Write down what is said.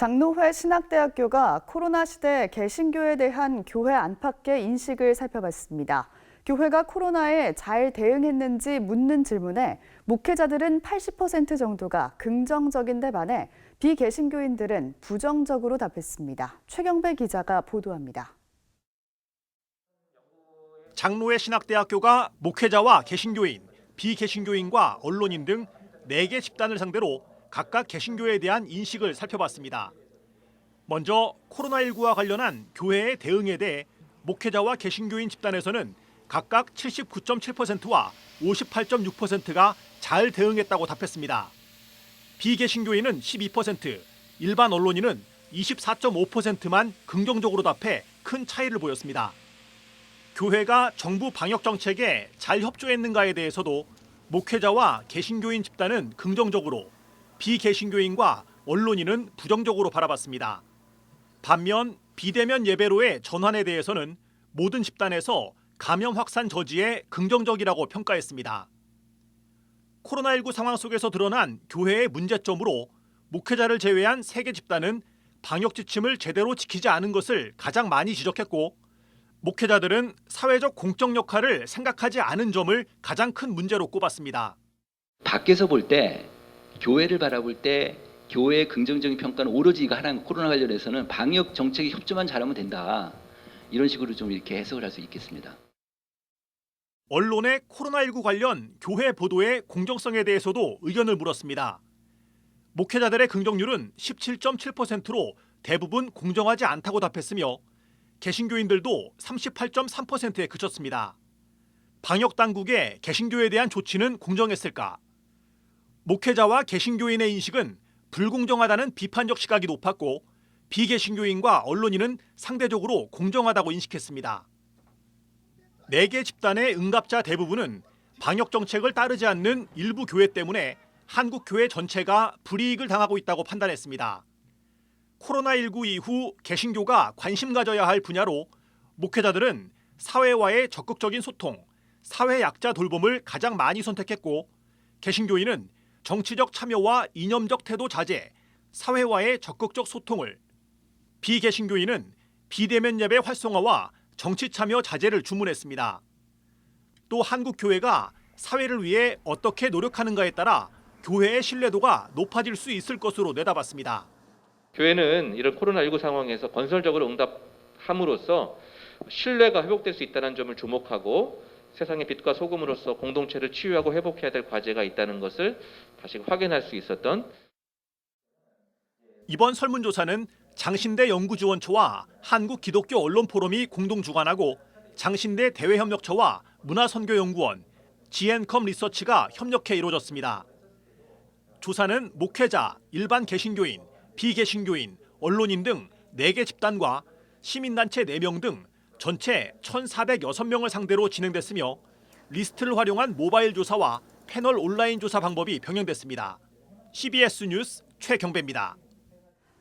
장로회 신학대학교가 코로나 시대 개신교에 대한 교회 안팎의 인식을 살펴봤습니다. 교회가 코로나에 잘 대응했는지 묻는 질문에 목회자들은 80% 정도가 긍정적인데 반해 비개신교인들은 부정적으로 답했습니다. 최경배 기자가 보도합니다. 장로회 신학대학교가 목회자와 개신교인, 비개신교인과 언론인 등 4개 집단을 상대로 각각 개신교에 대한 인식을 살펴봤습니다. 먼저 코로나19와 관련한 교회의 대응에 대해 목회자와 개신교인 집단에서는 각각 79.7%와 58.6%가 잘 대응했다고 답했습니다. 비개신교인은 12%, 일반 언론인은 24.5%만 긍정적으로 답해 큰 차이를 보였습니다. 교회가 정부 방역 정책에 잘 협조했는가에 대해서도 목회자와 개신교인 집단은 긍정적으로, 비개신교인과 언론인은 부정적으로 바라봤습니다. 반면 비대면 예배로의 전환에 대해서는 모든 집단에서 감염 확산 저지에 긍정적이라고 평가했습니다. 코로나19 상황 속에서 드러난 교회의 문제점으로 목회자를 제외한 3개 집단은 방역 지침을 제대로 지키지 않은 것을 가장 많이 지적했고, 목회자들은 사회적 공적 역할을 생각하지 않은 점을 가장 큰 문제로 꼽았습니다. 밖에서 볼 때, 교회를 바라볼 때 교회의 긍정적인 평가는 오로지 이거 하나는 코로나 관련해서는 방역 정책의 협조만 잘하면 된다. 이런 식으로 좀 이렇게 해석을 할 수 있겠습니다. 언론의 코로나19 관련 교회 보도의 공정성에 대해서도 의견을 물었습니다. 목회자들의 긍정률은 17.7%로 대부분 공정하지 않다고 답했으며 개신교인들도 38.3%에 그쳤습니다. 방역 당국의 개신교에 대한 조치는 공정했을까? 목회자와 개신교인의 인식은 불공정하다는 비판적 시각이 높았고, 비개신교인과 언론인은 상대적으로 공정하다고 인식했습니다. 4개 집단의 응답자 대부분은 방역 정책을 따르지 않는 일부 교회 때문에 한국 교회 전체가 불이익을 당하고 있다고 판단했습니다. 코로나19 이후 개신교가 관심 가져야 할 분야로 목회자들은 사회와의 적극적인 소통, 사회 약자 돌봄을 가장 많이 선택했고, 개신교인은 정치적 참여와 이념적 태도 자제, 사회와의 적극적 소통을, 비개신교인은 비대면 예배 활성화와 정치 참여 자제를 주문했습니다. 또 한국 교회가 사회를 위해 어떻게 노력하는가에 따라 교회의 신뢰도가 높아질 수 있을 것으로 내다봤습니다. 교회는 이런 코로나19 상황에서 건설적으로 응답함으로써 신뢰가 회복될 수 있다는 점을 주목하고 세상의 빛과 소금으로서 공동체를 치유하고 회복해야 될 과제가 있다는 것을 다시 확인할 수 있었던. 이번 설문조사는 장신대 연구지원처와 한국기독교 언론포럼이 공동 주관하고 장신대 대외협력처와 문화선교연구원, GN컴 리서치가 협력해 이루어졌습니다. 조사는 목회자, 일반 개신교인, 비개신교인, 언론인 등 4개 집단과 시민단체 4명 등 전체 1,406명을 상대로 진행됐으며 리스트를 활용한 모바일 조사와 패널 온라인 조사 방법이 병행됐습니다. CBS 뉴스 최경배입니다.